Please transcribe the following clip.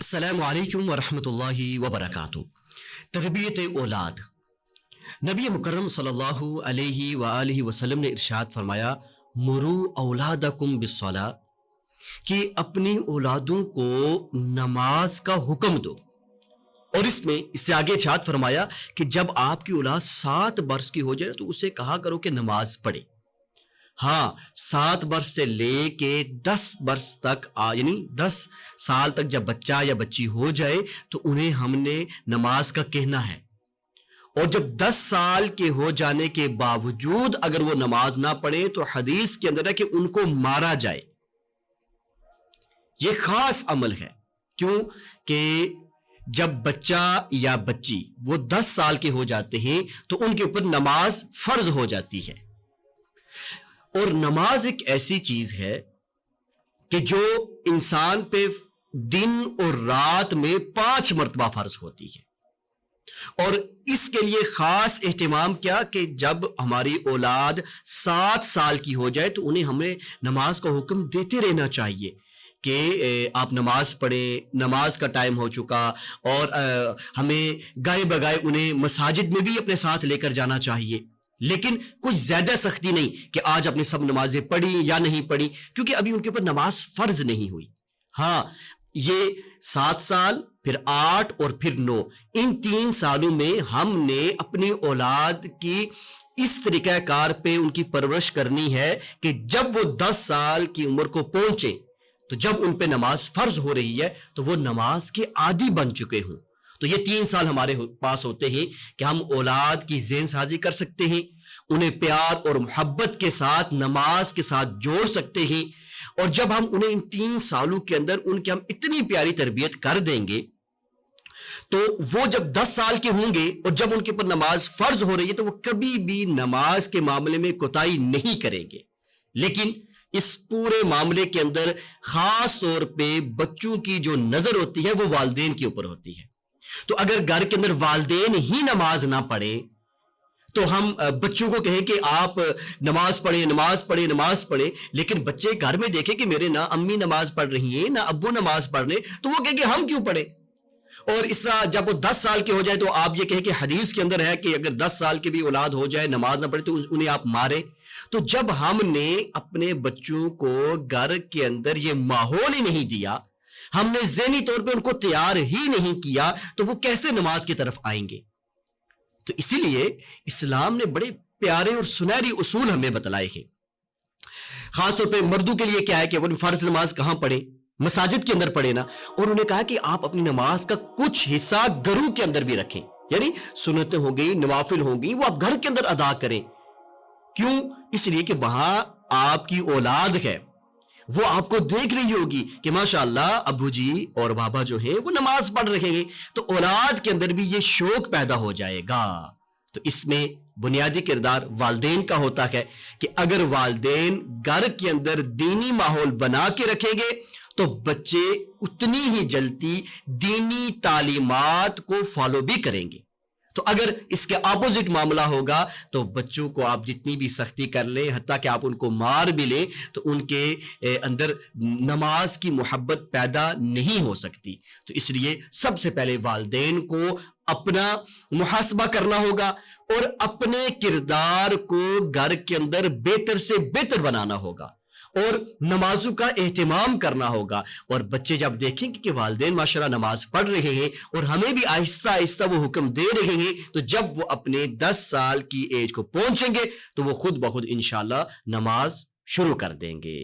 السلام علیکم ورحمۃ اللہ وبرکاتہ۔ تربیت اولاد، نبی مکرم صلی اللہ علیہ وآلہ وسلم نے ارشاد فرمایا مرو اولادکم بالصلاۃ، کہ اپنی اولادوں کو نماز کا حکم دو۔ اور اس سے آگے ارشاد فرمایا کہ جب آپ کی اولاد 7 برس کی ہو جائے تو اسے کہا کرو کہ نماز پڑھے۔ ہاں، 7 برس سے لے کے 10 برس تک یعنی 10 سال تک جب بچہ یا بچی ہو جائے تو انہیں ہم نے نماز کا کہنا ہے، اور جب 10 سال کے ہو جانے کے باوجود اگر وہ نماز نہ پڑھے تو حدیث کے اندر ہے کہ ان کو مارا جائے۔ یہ خاص عمل ہے، کیوں کہ جب بچہ یا بچی وہ 10 سال کے ہو جاتے ہیں تو ان کے اوپر نماز فرض ہو جاتی ہے۔ اور نماز ایک ایسی چیز ہے کہ جو انسان پہ دن اور رات میں 5 مرتبہ فرض ہوتی ہے، اور اس کے لیے خاص اہتمام کیا کہ جب ہماری اولاد 7 سال کی ہو جائے تو انہیں ہمیں نماز کا حکم دیتے رہنا چاہیے کہ آپ نماز پڑھیں، نماز کا ٹائم ہو چکا، اور ہمیں گائے بگائے انہیں مساجد میں بھی اپنے ساتھ لے کر جانا چاہیے، لیکن کوئی زیادہ سختی نہیں کہ آج اپنے سب نمازیں پڑھی یا نہیں پڑھی، کیونکہ ابھی ان کے اوپر نماز فرض نہیں ہوئی۔ ہاں، یہ 7 سال، پھر 8 اور پھر 9، ان 3 سالوں میں ہم نے اپنی اولاد کی اس طریقہ کار پہ ان کی پرورش کرنی ہے کہ جب وہ 10 سال کی عمر کو پہنچے تو جب ان پہ نماز فرض ہو رہی ہے تو وہ نماز کے عادی بن چکے ہوں۔ تو یہ 3 سال ہمارے پاس ہوتے ہیں کہ ہم اولاد کی ذہن سازی کر سکتے ہیں، انہیں پیار اور محبت کے ساتھ نماز کے ساتھ جوڑ سکتے ہیں، اور جب ہم انہیں ان 3 سالوں کے اندر ان کی ہم اتنی پیاری تربیت کر دیں گے تو وہ جب 10 سال کے ہوں گے اور جب ان کے اوپر نماز فرض ہو رہی ہے تو وہ کبھی بھی نماز کے معاملے میں کوتاہی نہیں کریں گے۔ لیکن اس پورے معاملے کے اندر خاص طور پہ بچوں کی جو نظر ہوتی ہے وہ والدین کے اوپر ہوتی ہے۔ تو اگر گھر کے اندر والدین ہی نماز نہ پڑھیں تو ہم بچوں کو کہیں کہ آپ نماز پڑھیں نماز پڑھیں نماز پڑھیں، لیکن بچے گھر میں دیکھیں کہ میرے نہ امی نماز پڑھ رہی ہیں نہ ابو نماز پڑھ رہے ہیں، تو وہ کہیں کہ ہم کیوں پڑھیں؟ اور اس طرح جب وہ 10 سال کے ہو جائے تو آپ یہ کہیں کہ حدیث کے اندر ہے کہ اگر 10 سال کی بھی اولاد ہو جائے نماز نہ پڑھے تو انہیں آپ ماریں۔ تو جب ہم نے اپنے بچوں کو گھر کے اندر یہ ماحول ہی نہیں دیا، ہم نے ذہنی طور پہ ان کو تیار ہی نہیں کیا، تو وہ کیسے نماز کی طرف آئیں گے؟ تو اسی لیے اسلام نے بڑے پیارے اور سنہری اصول ہمیں بتلائے ہیں۔ خاص طور پہ مردوں کے لیے کیا ہے کہ وہ فرض نماز کہاں پڑھیں؟ مساجد کے اندر پڑھیں نا، اور انہیں کہا کہ آپ اپنی نماز کا کچھ حصہ گھروں کے اندر بھی رکھیں، یعنی سنتیں ہوں گی، نوافل ہوں گی، وہ آپ گھر کے اندر ادا کریں۔ کیوں؟ اس لیے کہ وہاں آپ کی اولاد ہے، وہ آپ کو دیکھ رہی ہوگی کہ ماشاءاللہ ابو جی اور بابا جو ہیں وہ نماز پڑھ رہے ہیں، تو اولاد کے اندر بھی یہ شوق پیدا ہو جائے گا۔ تو اس میں بنیادی کردار والدین کا ہوتا ہے کہ اگر والدین گھر کے اندر دینی ماحول بنا کے رکھیں گے تو بچے اتنی ہی جلدی دینی تعلیمات کو فالو بھی کریں گے۔ تو اگر اس کے اپوزٹ معاملہ ہوگا تو بچوں کو آپ جتنی بھی سختی کر لیں، حتیٰ کہ آپ ان کو مار بھی لیں، تو ان کے اندر نماز کی محبت پیدا نہیں ہو سکتی۔ تو اس لیے سب سے پہلے والدین کو اپنا محاسبہ کرنا ہوگا اور اپنے کردار کو گھر کے اندر بہتر سے بہتر بنانا ہوگا، اور نمازوں کا اہتمام کرنا ہوگا۔ اور بچے جب دیکھیں گے کہ والدین ماشاءاللہ نماز پڑھ رہے ہیں اور ہمیں بھی آہستہ آہستہ وہ حکم دے رہے ہیں، تو جب وہ اپنے 10 سال کی ایج کو پہنچیں گے تو وہ خود بخود انشاءاللہ نماز شروع کر دیں گے۔